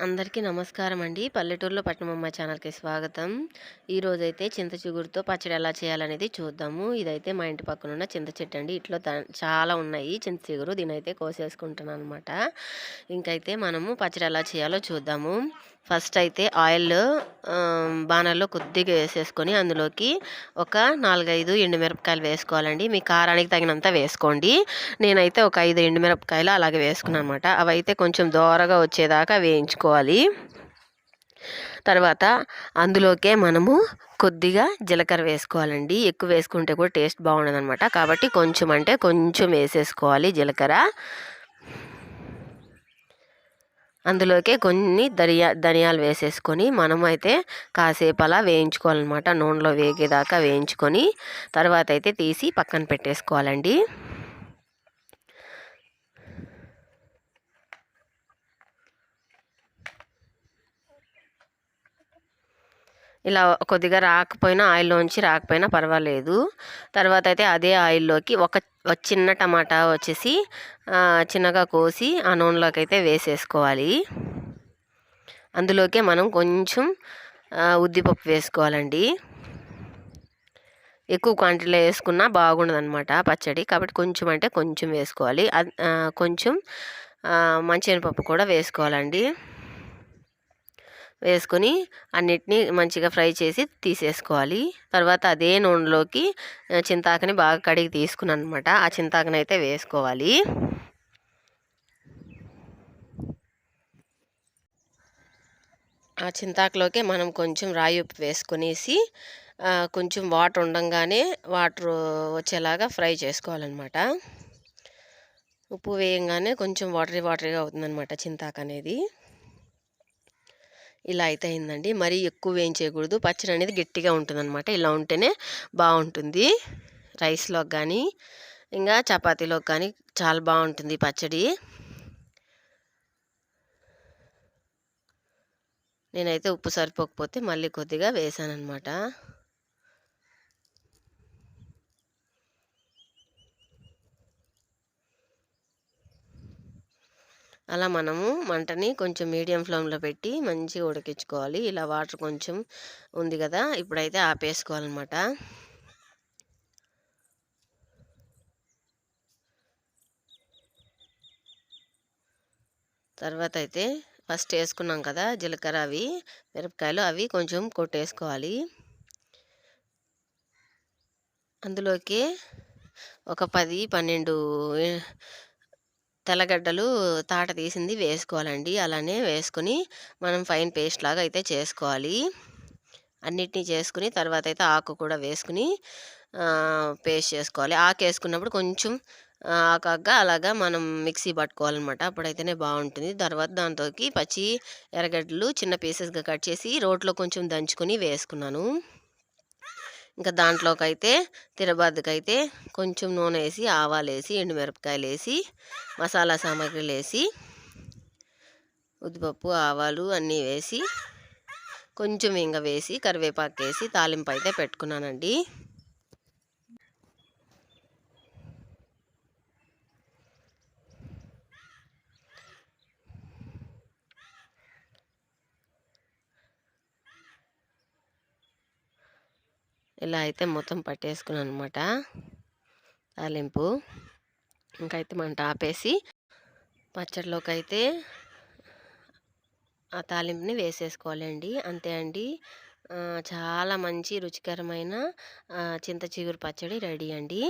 అందరికీ నమస్కారం అండి. పల్లెటూరులో పట్నమమ్మ ఛానల్‌కి స్వాగతం. ఈరోజైతే చింత చిగురుతో పచ్చడి ఎలా చేయాలనేది చూద్దాము. ఇదైతే మా ఇంటి పక్కనున్న చింత చెట్టు అండి. ఇట్లో చాలా ఉన్నాయి చింత చిగురు. దీనైతే కోసేసుకుంటున్నాననమాట. ఇంకైతే మనము పచ్చడి ఎలా చేయాలో చూద్దాము. ఫస్ట్ అయితే ఆయిల్ బాణల్లో కొద్దిగా వేసేసుకొని అందులోకి ఒక 4, 5 ఎండుమిరపకాయలు వేసుకోవాలండి. మీ కారానికి తగినంత వేసుకోండి. నేనైతే ఒక 5 ఎండుమిరపకాయలు అలాగే వేసుకున్నాను అనమాట. అవైతే కొంచెం దోరగా వచ్చేదాకా వేయించుకోవాలి. తర్వాత అందులోకే మనము కొద్దిగా జీలకర్ర వేసుకోవాలండి. ఎక్కువ వేసుకుంటే కూడా టేస్ట్ బాగుండదనమాట. కాబట్టి కొంచెం అంటే కొంచెం వేసేసుకోవాలి జీలకర్ర. అందులోకే కొన్ని ధనియాలు వేసేసుకొని మనమైతే కాసేపు అలా వేయించుకోవాలన్నమాట. నూనెలో వేగేదాకా వేయించుకొని తర్వాత అయితే తీసి పక్కన పెట్టేసుకోవాలండి. ఇలా కొద్దిగా ఆయిల్లోంచి రాకపోయినా పర్వాలేదు. తర్వాత అయితే అదే ఆయిల్లోకి ఒక చిన్న టమాటా వచ్చేసి చిన్నగా కోసి ఆ నూనెలోకి అయితే వేసేసుకోవాలి. అందులోకే మనం కొంచెం ఉద్దిపప్పు వేసుకోవాలండి. ఎక్కువ క్వాంటిటీలో వేసుకున్నా బాగుండదనమాట పచ్చడి. కాబట్టి కొంచెం అంటే కొంచెం వేసుకోవాలి. కొంచెం మంచినపప్పు కూడా వేసుకోవాలండి. వేసుకొని అన్నిటినీ మంచిగా ఫ్రై చేసి తీసేసుకోవాలి. తర్వాత అదే నూనెలోకి చింతాకుని బాగా కడిగి తీసుకున్నాను అనమాట. ఆ చింతాకుని అయితే వేసుకోవాలి. ఆ చింతాకులోకి మనం కొంచెం రాయి ఉప్పు వేసుకొనేసి కొంచెం వాటర్ ఉండంగానే వాటర్ వచ్చేలాగా ఫ్రై చేసుకోవాలన్నమాట. ఉప్పు వేయంగానే కొంచెం వాటరీగా అవుతుందన్నమాట చింతాకు అనేది. ఇలా అయితే అయిందండి. మరీ ఎక్కువ వేయించేయకూడదు. పచ్చడి అనేది గట్టిగా ఉంటుందన్నమాట. ఇలా ఉంటేనే బాగుంటుంది. రైస్లోకి కానీ ఇంకా చపాతీలోకి కానీ చాలా బాగుంటుంది పచ్చడి. నేనైతే ఉప్పు సరిపోకపోతే మళ్ళీ కొద్దిగా వేసానన్నమాట. అలా మనము మంటని కొంచెం మీడియం ఫ్లేమ్లో పెట్టి మంచిగా ఉడికించుకోవాలి. ఇలా వాటర్ కొంచెం ఉంది కదా, ఇప్పుడైతే ఆపేసుకోవాలన్నమాట. తర్వాత అయితే ఫస్ట్ వేసుకున్నాం కదా జీలకర్ర మిరపకాయలు అవి కొంచెం కొట్టేసుకోవాలి. అందులోకి ఒక 10, 12 తెల్లగడ్డలు తాట తీసింది వేసుకోవాలండి. అలానే వేసుకొని మనం ఫైన్ పేస్ట్ లాగా అయితే చేసుకోవాలి. అన్నిటినీ చేసుకుని తర్వాత అయితే ఆకు కూడా వేసుకుని పేస్ట్ చేసుకోవాలి. ఆకు వేసుకున్నప్పుడు కొంచెం ఆకాగా అలాగా మనం మిక్సీ పట్టుకోవాలన్నమాట. అప్పుడైతేనే బాగుంటుంది. తర్వాత దాంట్లోకి పచ్చి ఎర్రగడ్డలు చిన్న పీసెస్గా కట్ చేసి రోట్లో కొంచెం దంచుకొని వేసుకున్నాను. ఇంకా దాంట్లోకైతే తిరబాతుకైతే కొంచెం నూనె వేసి ఆవాలు వేసి ఎండుమిరపకాయలు వేసి మసాలా సామాగ్రిలు వేసి ఉద్దిపప్పు ఆవాలు అన్నీ వేసి కొంచెం ఇంగ వేసి కరివేపాకు వేసి తాలింపు అయితే పెట్టుకున్నానండి. ఇలా అయితే మొత్తం పట్టేసుకున్నాను అనమాట తాలింపు. ఇంకైతే మంట ఆపేసి పచ్చడిలోకి అయితే ఆ తాలింపుని వేసేసుకోవాలండి. అంతే అండి. చాలా మంచి రుచికరమైన చింత చిగురు పచ్చడి రెడీ అండి.